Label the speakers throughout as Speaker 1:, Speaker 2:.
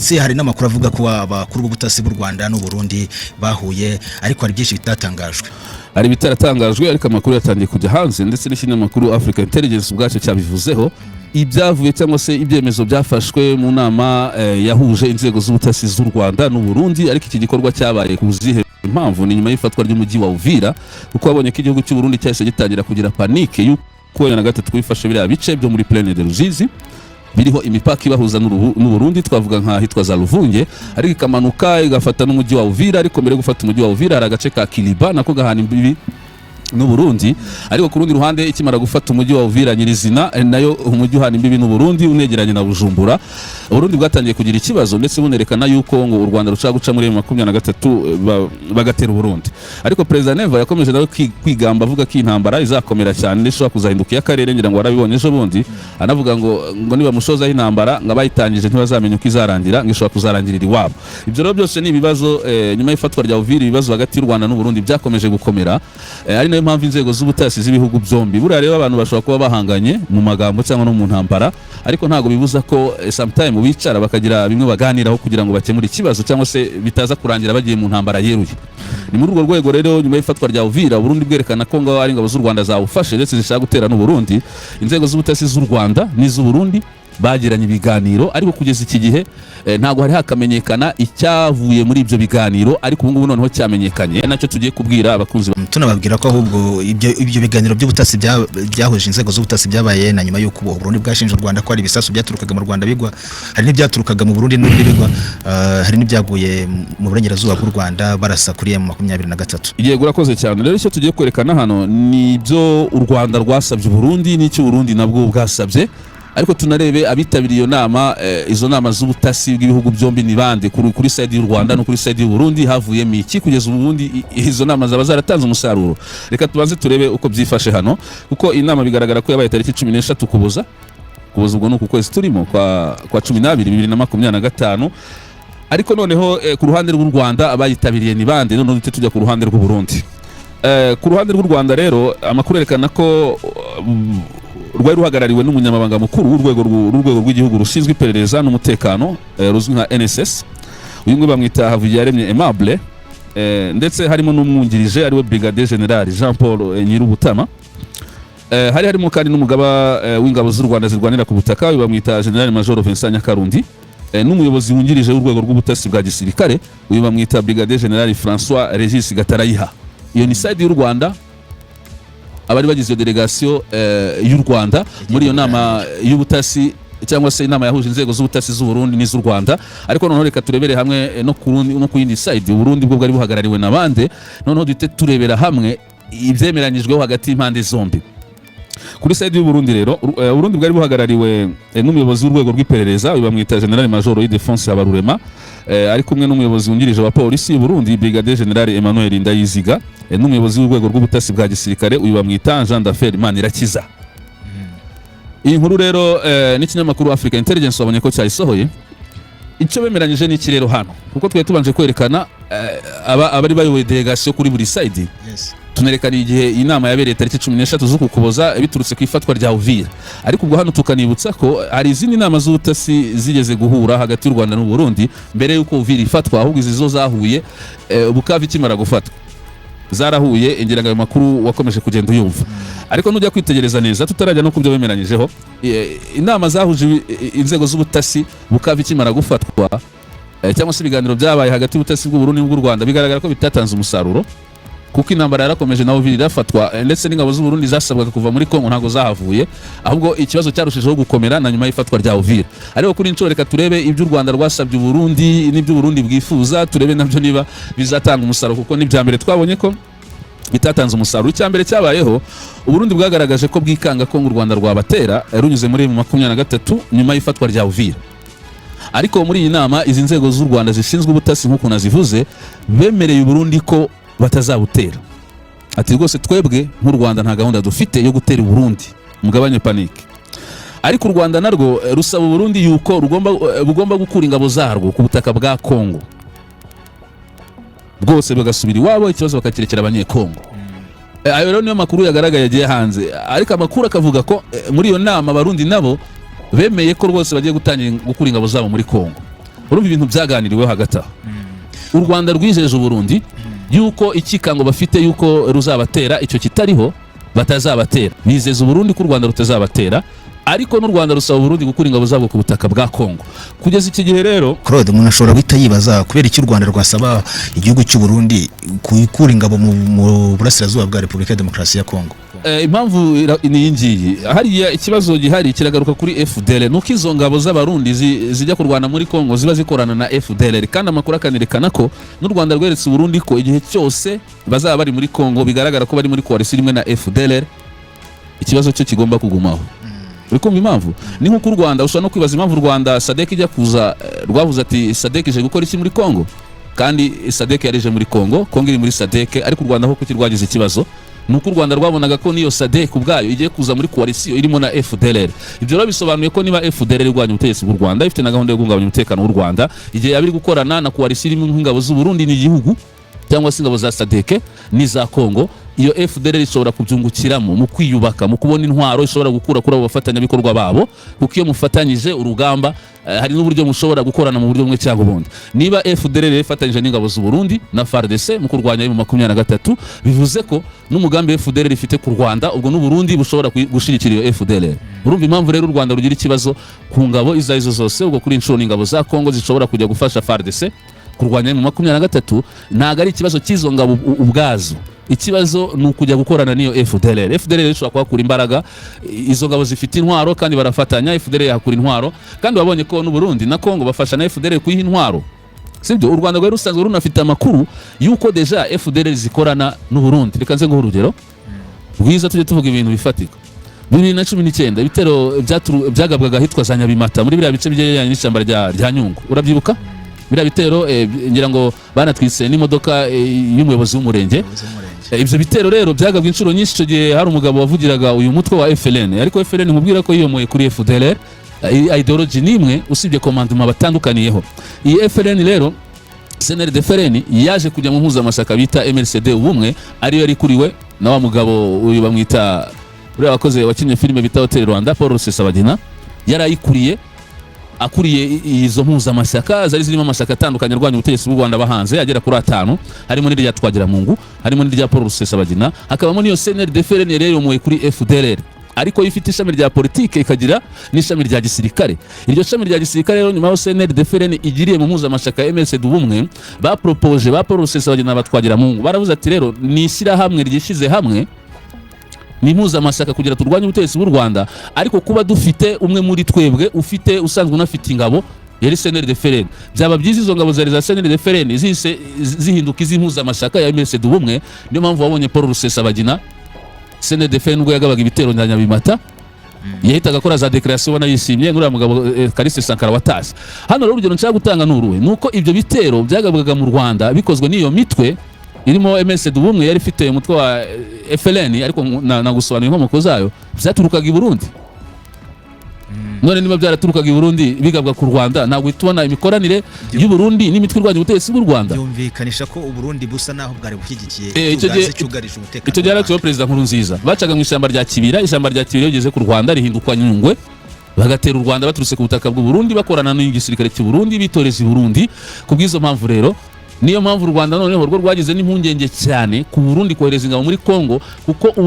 Speaker 1: ndetse hari n'amakuru avuga ko abakuru b'ubutasi b'u Rwanda n'u Burundi bahuye ariko hari byinshi bitatangajwe.
Speaker 2: Hari bitaratangajwe ariko amakuru yatangiye kujya hanze ndetse n'ikinyamakuru Africa Intelligence ubwacu cyabivuzeho ibyavuye cyangwa se ibyemezo byafashwe mu nama yahuje inzego z'ubutasi z'u Rwanda n'u Burundi, ariko iki gikorwa cyabaye ku zihe impamvu ni nyuma y'ifatwa ry'umujyi wa Uvira, kuko babonye ko igihugu cy'u Burundi cyahise gitangira kugira panike y'uko na gatatu bifashe biriya bice byo muri Plaine de Ruzizi biriho imipaka ibahuza n'u Burundi, twavuga nka hitwa za Luvunge, ariko ikamanuka igafata n'umujyi wa Uvira, ariko mbere yo gufata umujyi wa Uvira hari agace ka Kiliba nako gahana imbibi n'u Burundi, ariko ku rundi ruhande ikimara gufata umujyi wa Uvira nyirizina nayo umujyi uhana imbibi n'u Burundi unegeranye na Bujumbura, Burundi bwatangiye kugira ikibazo ndetse bunerekana yuko ngo u Rwanda rushaka guca muri 2023 bagatera Burundi. Ariko President Neva yakomeje nawe kwigamba avuga ko intambara izakomera cyane ndetse kuzahinduka y'akarere, ngira ngo warabibonye ejo bundi anavuga ngo niba mushoza y'intambara ngo abayitangije ntibazamenye uko izarangira, ngo ishobora kuzarangirira iwabo. Ibyo rero byose ni ibibazo nyuma y'ifatwa rya Uvira, ibibazo hagati y'u Rwanda n'u Burundi byakomeje gukomera, ari nayo mpamvu inzego z'ubutasi z'ibihugu byombi buriya rero abantu bashobora kuba bahanganye mu magambo cyangwa no mu ntambara, ariko ntago bibuza ko sometime bicara bakagira bimwe baganiraho kugira ngo bakemure ikibazo cyangwa se bitaza kurangira bagiye mu ntambara yeruye. Ni muri urwo rwego rero nyuma y'ifatwa rya Uvira Burundi bwerekana ko ngo ari ingabo z'u Rwanda zawufashe ndetse zishaka gutera n'u Burundi, inzego z'ubutasi z'u Rwanda n'iz'u Burundi bagiranye ibiganiro, ariko kugeza iki gihe ntago hari hakamenyekana icyavuye muri ibyo biganiro, ariko ubu ngubu noneho cyamenyekanye nacyo tugiye kubwira abakunzi
Speaker 1: tunababwira ko ahubwo ibyo biganiro by'ubutasi byahuje inzego z'ubutasi byabaye na nyuma y'uko Burundi bwashinje u Rwanda ko ari ibisasu byaturukaga mu Rwanda bigwa, hari n'ibyaturukaga mu Burundi n'ibindi bigwa, hari n'ibyaguye mu burengerazuba bw'u Rwanda barasa kuri M23.
Speaker 2: Yego urakoze cyane. Rero icyo tugiye kwerekana hano ni ibyo u Rwanda rwasabye Burundi n'icyo Burundi nabwo bwasabye, ariko tunarebe abitabiriye iyo nama, izo nama z'ubutasi bw'ibihugu byombi ni bande kuri side y'u Rwanda no kuri side y'u Burundi, havuyemo iki kugeza ubundi izo nama zaba zaratanze umusaruro. Reka tubanze turebe uko byifashe hano, kuko inama bigaragara ko yabaye tariki 13 kuboza ubwo no ku kwezi turimo kwa 12 2025, ariko noneho ku ruhande rw'u Rwanda abayitabiriye ni bande, none tujya ku ruhande rw'u Burundi. Ku ruhande rw'u Rwanda rero amakuru yerekana ko rwari ruhagarariwe n'umunyamabanga mukuru w'urwego rw'igihugu rushinzwe iperereza n'umutekano ruzwi nka NSS, uyu nguyu bamwita Havugiyaremye Aimable, ndetse harimo n'umwungirije ariwe Brigadier General Jean Paul Nyirubutama, hari harimo kandi n'umugaba w'ingabo z'u Rwanda zirwanira ku butaka uyu bamwita General Major Vincent Nyakarundi, n'umuyobozi wungirije w'urwego rw'ubutasi bwa gisirikare uyu bamwita Brigadier General François Regis Gatarayiha. Iyo ni side y'u Rwanda, abari bagize delegation y'u Rwanda muri iyo nama y'ubutasi cyangwa se inama yahuje inzego z'ubutasi z'u Burundi n'iz'u Rwanda. Ariko noneho reka turebere hamwe no ku yindi side, u Burundi bwo bwari buhagarariwe na bande, noneho duhite turebera hamwe ibyemeranyijweho hagati y'impande zombi. Kuri side y'u Burundi rero, Burundi bwari buhagarariwe n'umuyobozi w'urwego rw'iperereza uyu bamwita General Major Ildefonse Habarurema, ari kumwe n'umuyobozi wungirije wa polisi y'u Burundi Brigadier General Emmanuel Ndayiziga, n'umuyobozi w'urwego rw'ubutasi bwa gisirikare uyu bamwita Jean d'Affaires Manirakiza. Iyi nkuru rero n'ikinyamakuru Africa Intelligence wabonye ko cyayisohoye. Icyo bemeranyije ni iki rero hano, kuko twe tubanje kwerekana abari bayoboye delegation kuri buri side.
Speaker 1: Yes.
Speaker 2: Tunerekana igihe inama yabereye tariki 13 z'ukuboza biturutse ku ifatwa rya Uvira, ariko ubwo hano tukanibutsa ko hari izindi nama z'ubutasi zigeze guhura hagati y'u Rwanda n'u Burundi mbere y'uko Uvira ifatwa, ahubwo izi zo zahuye Bukavu ikimara gufatwa zarahuye, ingiraga ayo makuru wakomeje kugenda uyumva. Ariko nujya kwitegereza neza tutarajya no kubyo bemeranyijeho, inama zahuje inzego z'ubutasi Bukavu ikimara gufatwa cyangwa se ibiganiro byabaye hagati y'ubutasi bw'u Burundi n'u Rwanda bigaragara ko bitatanze umusaruro, kuko intambara yarakomeje na Uvira irafatwa ndetse n'ingabo z'u Burundi zasabwaga kuva muri Kongo ntago zahavuye, ahubwo ikibazo cyarushijeho gukomera na nyuma y'ifatwa rya Uvira. Ariko kuri inshuro reka turebe ibyo u Rwanda rwasabye u Burundi n'ibyo u Burundi bwifuza, turebe nabyo niba bizatanga umusaruro, kuko n'ibya mbere twabonye ko bitatanze umusaruro. Icyambere cyabayeho u Burundi bwagaragaje ko bwikanga ko u Rwanda rwabatera runyuze muri 2023 nyuma y'ifatwa rya Uvira. Ariko muri iyi nama izi nzego z'u Rwanda zishinzwe ubutasi nk'uko nazivuze bemereye u Burundi ko batazabutera. Ati rwose twebwe nk'u Rwanda nta gahunda dufite yo gutera u Burundi, mugabanye panike. Ariko u Rwanda narwo rusaba u Burundi yuko bugomba gukura ingabo zarwo ku butaka bwa Kongo, bwose bagasubira iwabo, ikibazo bakakirekera abanyekongo. Ayo rero niyo makuru yagaragaye yagiye hanze, ariko amakuru akavuga ko muri iyo nama Abarundi nabo bemeye ko rwose bagiye gutangira gukura ingabo zabo muri Kongo. urumva ibintu byaganiriweho hagati aho u Rwanda rwijeje Burundi yuko ikikango bafite yuko ruzabatera icyo kitariho batazabatera, bizeza Burundi ko u Rwanda rutazabatera, ariko n'u Rwanda rusaba Burundi gukura ingabo zabo ku butaka bwa Kongo. Kugeza iki gihe rero
Speaker 1: Claude, umuntu ashobora guhita yibaza kubera iki u Rwanda rwasaba igihugu cy'u Burundi kuyikura ingabo mu burasirazuba bwa Repubulika ya Demokarasi ya Kongo.
Speaker 2: Impamvu ni ingiyi, hariya ikibazo gihari kiragaruka kuri FDLR, nuko izo ngabo z'abarundi zijya kurwana muri Kongo ziba zikorana na FDLR, kandi amakuru akanerekana ko n'u Rwanda rweretse Burundi ko igihe cyose bazaba bari muri Kongo bigaragara ko bari muri coalition imwe na FDLR, ikibazo cyo kigomba kugumaho. Uri kumva impamvu? Ni nko ku Rwanda ushobora no kwibaza impamvu Rwanda SADC ijya kuza rwavuze ati SADC ije gukora iki muri Kongo, kandi SADC yarije muri Kongo, Kongo iri muri SADC, ariko u Rwanda ho kuti rwagize ikibazo nuko u Rwanda rwabonaga ko niyo SADC ubwayo igiye kuza muri coalition irimo na FDLR. Ibyo rero bisobanuye ko niba FDLR irwanya ubutegetsi bw'u Rwanda, ifite na gahunda yo guhungabanya umutekano w'u Rwanda, igihe yabiri gukorana na coalition irimo ingabo z'u Burundi n'igihugu cyangwa se ingabo za SADC n'iza Kongo, iyo FDLR ishobora kubyungukiramo mu kwiyubaka, mu kubona intwaro ishobora gukura kuri abo bafatanyabikorwa babo, kuko iyo mufatanyije urugamba hari n'uburyo mushobora gukorana mu buryo bumwe cyangwa ubundi. Niba FDLR ifatanyije n'ingabo z'u Burundi na FARDC mu kurwanya mu 23, bivuze ko n'umugambi FDLR ifite ku Rwanda, ubwo n'u Burundi bushobora gushirikira iyo FDLR. Urumva impamvu rero u Rwanda rugira ikibazo ku ngabo izo zose, ubwo kuri inshuro n'ingabo za Kongo zishobora kujya gufasha FARDC kurwanya mu 23, ntago ari ikibazo cy'izo ngabo ubwazo. Ikibazo ni ukujya gukorana niyo FDLR. FDLR ishobora kuhakura imbaraga, izo ngabo zifite intwaro kandi barafatanya, FDLR yahakura intwaro, kandi wabonye ko n'u Burundi na Kongo bafasha na FDLR kuyiha intwaro. Sibyo, u Rwanda rwari rusanzwe runafite amakuru yuko deja FDLR zikorana n'u Burundi. Reka nze nguhe urugero rwiza tujye tuvuga ibintu bifatika. 2019 ibitero byagabwaga hitwa za Nyabimata muri biriya bice byegeranye n'ishyamba rya Nyungwe, urabyibuka? Biriya bitero ngira ngo banatwise n'imodoka y'umuyobozi w'umurenge. Ibyo bitero rero byagabwe inshuro nyinshi. Icyo gihe hari umugabo wavugiraga uyu mutwe wa FLN, ariko FLN nkubwira ko yiyomoye kuri FDLR, ideology nimwe usibye commandement batandukaniyeho. Iyi FLN rero CNRD FLN yaje kujya mu mpuzamashaka bita MLCD ubumwe, ariyo yari kuriwe na wa mugabo uyu bamwita uriya wakoze wakinnye filime bita Hotel Rwanda, Paul Rusesabagina, yarayikuriye akuriye izo mpuzamashaka zari zirimo amashyaka atandukanye arwanya ubutegetsi bw'u Rwanda bahanze agera kuri 5, harimo n'irya Twagiramungu, harimo n'irya Paul Rusesabagina, hakabamo niyo CNRD FLN rero mu kuri FDLR, ariko ifite ishami rya politike ikagira n'ishami rya gisirikare. Iryo shami rya gisirikare rero nyuma yo CNRD FLN igiriye mu mpuzamashaka MLCD ubumwe, bapropoje ba Paul Rusesabagina Batwagiramungu, baravuze ati rero nishyira hamwe ryishize hamwe ni mpuzamashaka kugira turwanye ubutegetsi bw'u Rwanda, ariko kuba dufite umwe muri twebwe ufite usanzwe unafite ingabo yari CNRD FLN, byaba byiza izo ngabo zari za CNRD FLN zihinduka izi mpuzamashaka ya MLCD ubumwe. Niyo mpamvu wabonye Paul Rusesabagina CNRD FLN ubwo yagabaga ibitero na Nyabimata yahitaga akora za declaration ubona yishimye, nguriya mugabo Kaliste Sankara watashye. Hano rero urugero nshaka gutanga n'uruwe nuko ibyo bitero byagabwaga mu Rwanda bikozwe n'iyo mitwe irimo MLCD ubumwe yari ifite umutwe wa FLN, ariko nagusobanura inkomoko zayo byaturukaga i Burundi. None niba byaraturukaga i Burundi bigabwa ku Rwanda, ntabwo itubona imikoranire y'u Burundi n'imitwe irwanya ubutegetsi bw'u Rwanda.
Speaker 1: Yumvikanisha ko u Burundi busa naho bwari bushyigikiye
Speaker 2: cyugarije umutekano. Icyo gihe ariko Perezida Nkurunziza bacaga mu ishyamba rya Kibira, ishyamba rya Kibira yageze ku Rwanda rihindukwa Nyungwe, bagatera u Rwanda baturutse ku butaka bw'u Burundi bakorana n'igisirikare cy'u Burundi bitoreza i Burundi. Kubw'izo mpamvu rero niyo mpamvu u Rwanda noneho rwo rwagize n'impungenge cyane ku Burundi kohereza ingabo muri Kongo, kuko u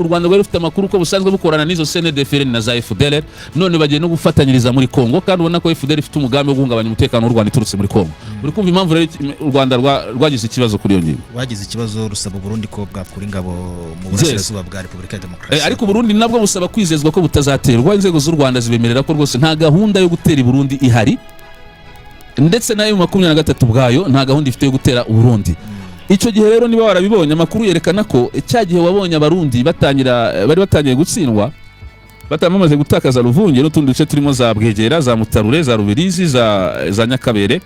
Speaker 2: Rwanda rwari rufite amakuru ko busanzwe bukorana n'izo CNRD FLN na za FDLR, none bagiye no gufatanyiriza muri Kongo, kandi ubona ko FDLR ifite umugambi wo guhungabanya umutekano w'u Rwanda iturutse muri Kongo. Uri kumva impamvu rero u Rwanda rwagize ikibazo kuri iyo ngingo.
Speaker 1: Wagize ikibazo rusaba Burundi ko bwakura ingabo mu burasirazuba bwa Repubulika ya Demokarasi.
Speaker 2: Ariko Burundi nabwo busaba kwizezwa ko butazaterwa. Inzego z'u Rwanda zibemerera ko rwose nta gahunda yo gutera i Burundi ihari, ndetse nayo 23 bwayo nta gahunda ifite yo gutera Burundi. Icyo gihe rero niba warabibonye amakuru yerekana ko cya gihe wabonye abarundi bari batangiye gutsindwa, batamamaze gutakaza Ruvunge n'utundi duce turimo za Bwegera, za Mutarure, za Rubirizi, za Nyakabere,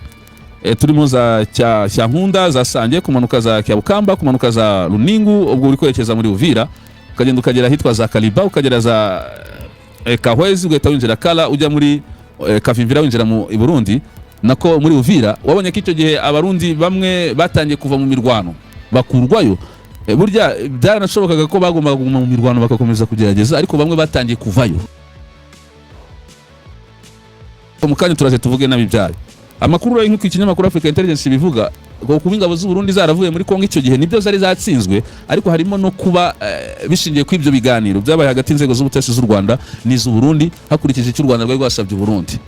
Speaker 2: turimo za Cyankunda, za Sange, kumanuka za Kyabukamba, kumanuka za Runingu, ubwo uri kwerekeza muri Uvira, ukagenda ukagera hitwa za Kaliba, ukagera za Kahwezi, ugahita winjira Kala ujya muri Kavimvira winjira mu Burundi, nako muri Uvira. Wabonye ko icyo gihe abarundi bamwe batangiye kuva mu mirwano bakurwayo. Burya byaranashobokaga ko bagombaga kuguma mu mirwano bakakomeza kugerageza, ariko bamwe batangiye kuvayo. Mu kanya turaje tuvuge nabi byayo. amakuru rero nk'uko ikinyamakuru Africa Intelligence bivuga ngo kuba ingabo z'u Burundi zaravuye muri Kongo icyo gihe nibyo zari zatsinzwe, ariko harimo no kuba bishingiye ku ibyo biganiro byabaye hagati y'inzego z'ubutasi z'u Rwanda n'iz'u Burundi hakurikije icyo u Rwanda rwari rwasabye u Burundi.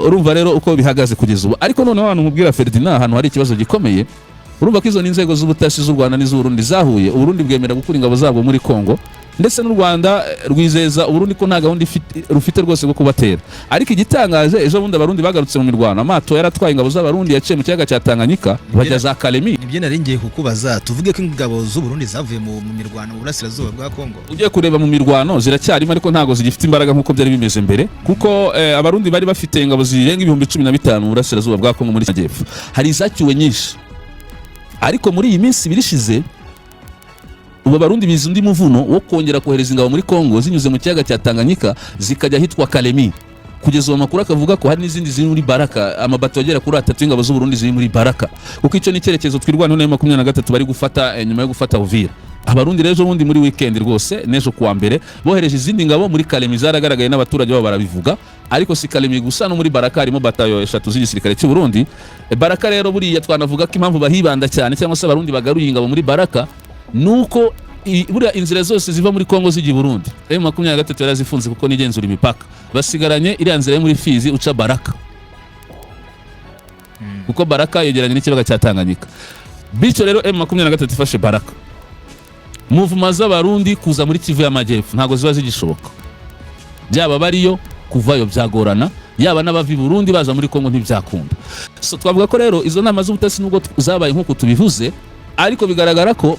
Speaker 2: Urumva rero uko bihagaze kugeza ubu, ariko noneho abantu mubwira Ferdinand ahantu hari ikibazo gikomeye. Urumva ko izo n'inzego z'ubutasi z'u Rwanda n'iz'u Burundi zahuye, u Burundi bwemera gukura ingabo zabwo muri Kongo, ndetse n'u Rwanda rwizeza u Burundi ko nta gahunda rufite rwose bwo kubatera. Ariko igitangaje, ejo bundi abarundi bagarutse mu mirwano, amato yaratwaye ingabo z'abarundi yaciye mu kiyaga cya Tanganyika bajya za Kalemi.
Speaker 1: Nibyo nari ngiye kukubaza, tuvuge ko ingabo z'u Burundi zavuye mu mirwano mu burasirazuba bwa Kongo.
Speaker 2: Ugiye kureba mu mirwano ziracyarimo, ariko ntago zigifite imbaraga nk'uko byari bimeze mbere, kuko abarundi bari bafite ingabo zirenga 15,000 mu burasirazuba bwa Kongo muri Majyepfo. Hari izacyuwe nyinshi, ariko muri iyi minsi birishize ubu Barundi biza undi muvuno wo kongera kohereza ingabo muri Kongo zinyuze mu kiyaga cya Tanganyika zikajya hitwa Kalemi. Kugeza ubu makuru akavuga ko hari n'izindi ziri muri Baraka, amabato agera kuri 3 ingabo z'u Burundi ziri muri Baraka, kuko icyo ni icyerekezo twirwana na 23 bari gufata nyuma yo gufata Uvira. Abarundi rero bundi muri weekend rwose nejo kuwa mbere bohereje izindi ngabo muri Kalemi, zaragaragaye n'abaturage babo barabivuga, ariko si Kalemi gusa no muri Baraka harimo batayo 3 z'igisirikare cy'u Burundi. Baraka rero buriya twanavuga ko impamvu bahibanda cyane cyangwa se abarundi bagaruye ingabo muri Baraka nuko buriya inzira zose ziva muri Kongo zijya i Burundi M23 yarazifunze kuko nigenzura imipaka, basigaranye iriya nzira yo muri Fizi uca Baraka, kuko Baraka yegeranye n'ikiyaga cya Tanganyika. Bityo rero M23 ifashe Baraka, movement z'abarundi kuza muri Kivu y'Amajyepfo ntago ziba zigishoboka, byaba bariyo kuvayo byagorana, yaba n'abavi Burundi baza muri Kongo ntibyakunda. So twavuga ko rero izo nama z'ubutasi nubwo zabaye nk'uko tubivuze, ariko bigaragara ko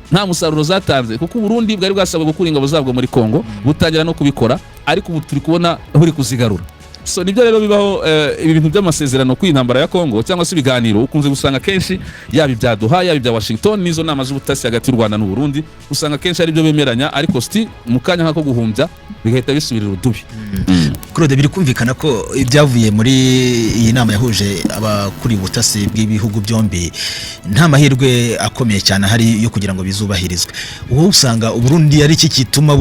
Speaker 2: nta musaruro zatanze, kuko Burundi bwari bwasabwe gukura ingabo zabwo muri Kongo butangira no kubikora, ariko ubu turi kubona buri kuzigarura. So nibyo rero bibaho ibintu by'amasezerano ku intambara ya Kongo cyangwa se ibiganiro ukunze gusanga kenshi yaba ibya Doha yaba ibya Washington n'izo nama z'ubutasi hagati y'u Rwanda n'u Burundi, usanga kenshi ari byo bemeranya, ariko sti mu kanya nkako guhumbya bigahita bisubirira udubi.
Speaker 1: Claude, biri kumvikana ko ibyavuye muri iyi nama yahuje abakuri ubutasi bw'ibihugu byombi nta mahirwe akomeye cyane hari yo kugira ngo bizubahirizwe. Wowe usanga u Burundi ari iki kituma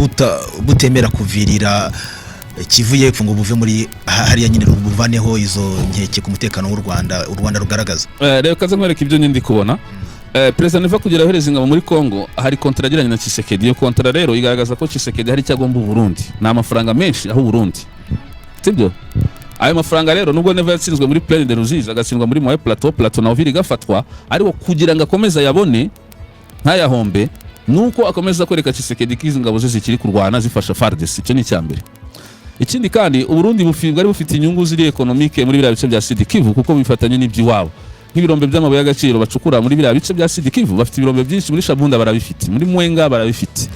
Speaker 1: butemera kuvirira Kivu y'Epfo ngo buve muri hariya nyine buvaneho izo nkeke ku mutekano w'u Rwanda rugaragaza?
Speaker 2: Reka nkwereke ibyo nyindi kubona. President Neva kugira yohereza ingabo muri Kongo hari kontra agiranye na Tshisekedi. Iyo kontra rero igaragaza ko Tshisekedi hari cyagomba u Burundi na amafaranga menshi aho Burundi, sibyo? Ayo mafaranga rero nubwo Neva yatsinzwe muri Plaine de Ruzizi agatsindwa muri Moye Plateau na Uvira igafatwa, ariko kugira ngo akomeze yabone ntayahombe nuko akomeza kwereka Tshisekedi ko izi ngabo ze zikiri kurwana zifasha FARDC. Icyo ni cyambere. Ikindi kandi u Burundi bwari bufite inyungu ziri economique muri biriya bice bya Sud Kivu, kuko bifatanye n'iby'iwabo nk'ibirombe by'amabuye y'agaciro bacukura muri biriya bice bya Sud Kivu. Bafite ibirombe byinshi muri Shabunda barabifite, muri Mwenga barabifite,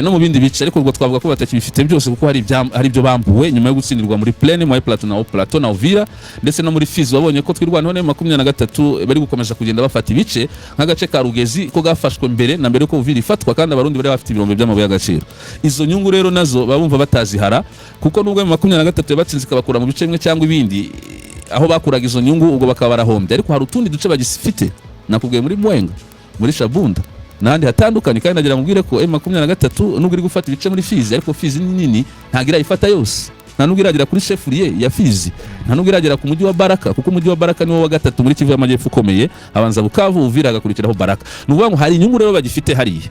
Speaker 2: no mu bindi bice, ariko ubwo twavuga ko batakibifite byose kuko hari ibyo bambuwe nyuma yo gutsindirwa muri Plaine, Moye Plateau na Uvira, ndetse no muri Fizi wabonye ko twirwana na 23 bari gukomeza kugenda bafata ibice nk'agace ka Rugezi ko gafashwe mbere ko Uvira ifatwa, kandi abarundi bari bafite ibirombe by'amabuye y'agaciro. Izo nyungu rero nazo babumva batazihara, kuko nubwo 23 batsinze kabakura mu bice bimwe cyangwa ibindi aho bakuraga izo nyungu ubwo bakaba barahombye, ariko hari utundi duce bagifite nakubwiye muri Mwenga, muri Shabunda n'ahandi hatandukanye. Kandi nagira mubwire ko M23 nubwo iri gufata ibice muri Fizi, ariko Fizi ni nini ntago irayifata yose, nta nubwo iragera kuri chefurier ya Fizi, nta nubwo iragera ku mujyi wa Baraka, kuko umujyi wa Baraka niwo wa gatatu muri Kivu y'Amajyepfo ukomeye, abanza Bukavu, Uvira agakurikiraho Baraka. Nuvuga ngo hari inyungu rero bagifite hariya,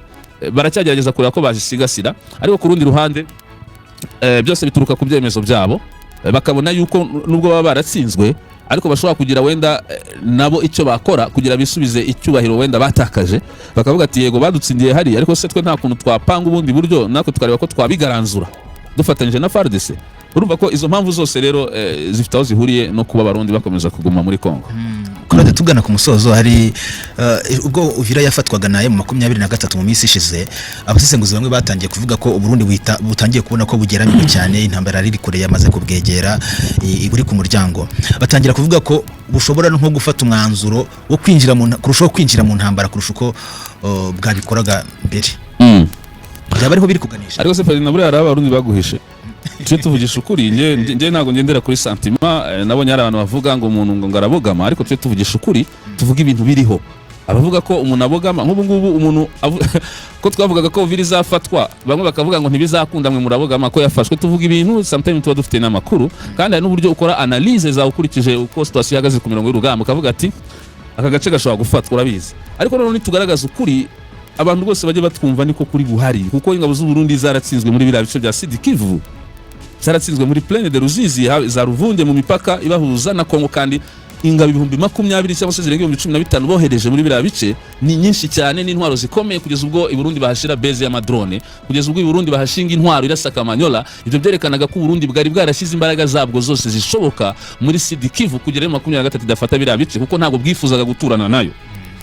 Speaker 2: baracyagerageza kureba ko bazisigasira, ariko ku rundi ruhande byose bituruka ku byemezo byabo, bakabona yuko nubwo baba baratsinzwe ariko bashobora kugira wenda nabo icyo bakora kugira bisubize icyubahiro wenda batakaje, bakavuga ati yego badutsindiye hari, ariko se twe nta kuntu twapanga ubundi buryo natwe tukareba ko twabigaranzura dufatanyije na FARDC. Urumva ko izo mpamvu zose rero zifite aho zihuriye no kuba abarundi bakomeza kuguma muri Kongo.
Speaker 1: Claude, tugana ku musozo, hari ubwo Uvira yafatwaga na M23 mu minsi ishize, abasesenguzi bamwe batangiye kuvuga ko Burundi butangiye kubona ko bugeramiwe cyane, intambara riri kure yamaze kubwegera iburi ku muryango, batangira kuvuga ko bushobora nko gufata umwanzuro wo kurushaho kwinjira mu ntambara kurusha uko bwabikoraga mbere. Byaba ariho biri kuganisha.
Speaker 2: Ariko se President Nabure abarundi baguhishe twe tuvugisha ukuri, nje ntago ngendera kuri sentiment. Nabonye hari abantu bavuga ngo umuntu ngo ngarabogama, ariko twe tuvugisha ukuri, tuvuga ibintu biriho. abavuga ko umuntu abogama nk'ubu ngubu umuntu ko twavugaga ko Uvira izafatwa bamwe bakavuga ngo ntibizakunda mwe murabogama ko yafashwe tuvuga ibintu sometimes tuba dufite n'amakuru kandi hari n'uburyo ukora analyse za ukurikije uko situation ihagaze ku mirongo y'urugamba ukavuga ati aka gace gashobora gufatwa urabizi ariko none tugaragaza ukuri abantu bose bajye batwumva niko kuri buhari kuko ingabo z'u Burundi zaratsinzwe muri biriya bice bya Sud Kivu zaratsinzwe muri Plaine de Ruzizi za Ruvunge mu mipaka ibahuza na Kongo kandi ingabo 2020 cyangwa se zirenga 2015 bohereje muri biriya bice ni nyinshi cyane n'intwaro zikomeye kugeza ubwo i Burundi bahashira base y'amadrone kugeza ubwo i Burundi bahashinga intwaro irasaka Kamanyola ibyo byerekanaga ko Burundi bwari bwarashize imbaraga zabwo zose zishoboka muri Sud Kivu kugera mu 2023 dafata biriya bice kuko ntabwo bwifuzaga guturana nayo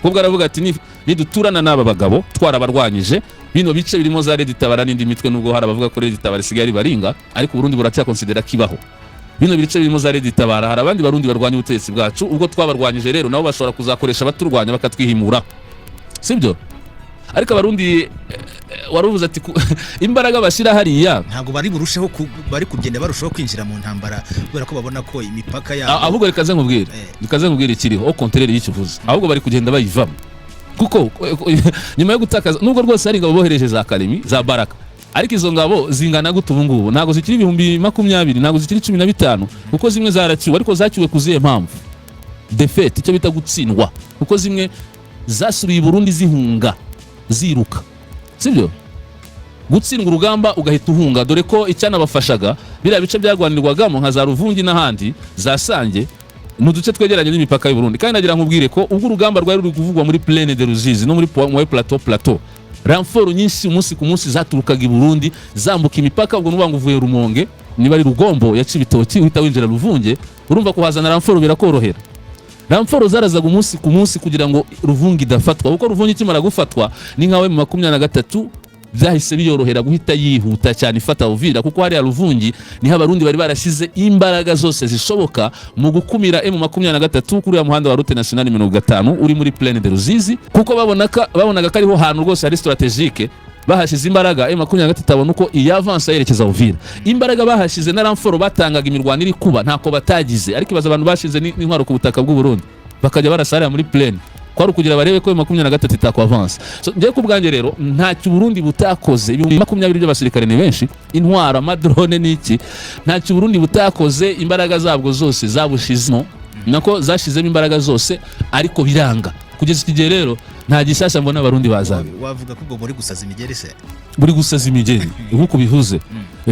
Speaker 2: kuko baravuga ati niduturana n'aba bagabo twarabarwanyije bino bice birimo za Red Tabara n'indi mitwe nubwo hari abavuga ko Red Tabara isigaye baringa ariko Burundi buracyakonsidera kibaho bino bice birimo za Red Tabara hari abandi barundi barwanya ubutegetsi bwacu ubwo twabarwanyije rero nabo bashobora kuzakoresha baturwanya bakatwihimura sibyo ariko abarundi waruvuze ati imbaraga bashira hariya
Speaker 1: ntago bari burusheho bari kugenda barushaho kwinjira mu ntambara kubera ko babona ko imipaka yabo
Speaker 2: ahubwo rekaze nkubwire ikiriho au contraire y'ikivuze ahubwo bari kugenda bayivamo kuko nyuma yo gutakaza nubwo rwose hari ingabo bohereje za Kalemi za Baraka ariko izo ngabo zingana gute ubu ngubu ntago zikiri 2020 ntago zikiri 15 kuko zimwe zaraciwe ariko zaciwe kuziye mpamvu defeat icyo bita gutsindwa kuko zimwe zasuriye i Burundi zihunga ziruka sibyo gutsindwa urugamba ugahita uhunga dore ko icyanabafashaga biriya bice byarwanirwagamo nka za Ruvungi n'ahandi za Sange n'uduce twegeranye n'imipaka y'u Burundi kandi nagira nkubwire ko ubwo urugamba rwari ruri kuvugwa muri Plaine de Ruzizi no muri plateau ramforo nyinshi umunsi ku munsi zaturukaga i Burundi zambuka imipaka ubwo nubango uvuye Rumonge niba ari Rugombo ya Cibitoki uhita winjira Ruvunge urumva ko hazana ramforo birakorohera ramforo zarazaga umunsi ku munsi kugira ngo Ruvungi dafatwa kuko Ruvungi kimara gufatwa ni nkawe mu 23 byahise biyorohera guhita yihuta cyane ifata Uvira kuko hari Ruvungi niho abarundi bari barashize imbaraga zose zishoboka mu gukumira M23 kuri ya muhanda wa route nationale 50 uri muri Plaine de Ruzizi kuko babonaga kariho hantu rwose hari strategique bahashize imbaraga M23 abona uko iyavansa yerekeza Uvira imbaraga bahashize na ramforo batangaga imirwano iri kuba ntako batagize ariko ibaza abantu bashize n'intwaro ku butaka bw'u Burundi bakajya barasarira muri Plaine kwari kugira barebe ko 23 itako avance ngiye kubwanjye rero ntacyo Burundi butakoze 20 by'abasirikare ni benshi intwara amadrone n'iki ntacyo Burundi butakoze imbaraga zabwo zose zabushizemo nako zashizemo imbaraga zose ariko biranga kugeza iki gihe rero nta gishyashya mbona abarundi bazabe
Speaker 1: wavuga ko ubwo muri gusaza imigeri se
Speaker 2: buri gusaza imigeri uko bihuze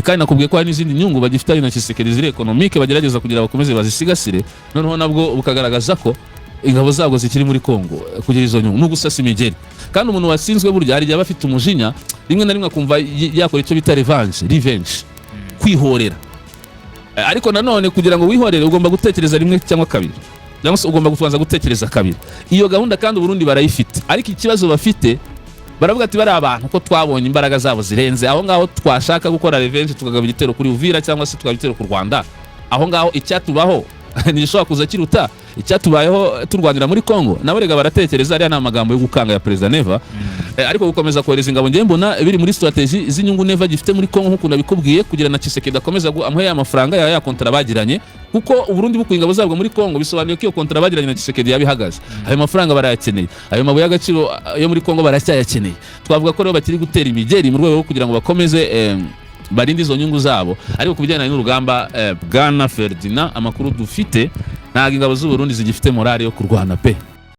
Speaker 2: kandi nakubwiye ko hari n'izindi nyungu bagifitanye na Tshisekedi ziri economique bagerageza kugira bakomeze bazisigasire noneho nabwo bukagaragaza ko ingabo zabwo zikiri muri Kongo kugira izo nyungu no gusasa imigeri kandi umuntu wasinzwe burya hari yaba afite umujinya rimwe na rimwe akumva yakora icyo bita revenge kwihorera ariko nanone kugira ngo wihorere ugomba gutekereza rimwe cyangwa kabiri cyangwa se ugomba kubanza gutekereza kabiri iyo gahunda kandi Burundi barayifite ariko ikibazo bafite baravuga ati bari abantu ko twabonye imbaraga zabo zirenze aho ngaho twashaka gukora revenge tukagaba igitero kuri Uvira cyangwa se tukabitero ku Rwanda aho ngaho icyatubaho nishobora kuza kiruta icyatubayeho turwanira muri Kongo nabo rega baratekereza ari amagambo yo gukanga ya President Neva ariko gukomeza kohereza ingabo ngiye mbona biri muri strategy z'inyungu Neva gifite muri Kongo nkuko nabikubwiye kugira na Tshisekedi akomeza amuhe amafaranga ya kontra bagiranye kuko Uburundi bukuye ingabo zabwo muri Kongo bisobanuye ko iyo kontra bagiranye na Tshisekedi yabihagaze ayo mafaranga barayakeneye ayo mabuye y'agaciro yo muri Kongo baracyayakeneye twavuga ko rero bakiri gutera imigeri mu rwego rwo kugira ngo bakomeze barindi izo nyungu zabo ariko kubijyana n'urugamba Bwana Ferdinand amakuru dufite ntago ingabo z'u Burundi zigifite morale yo kurwana pe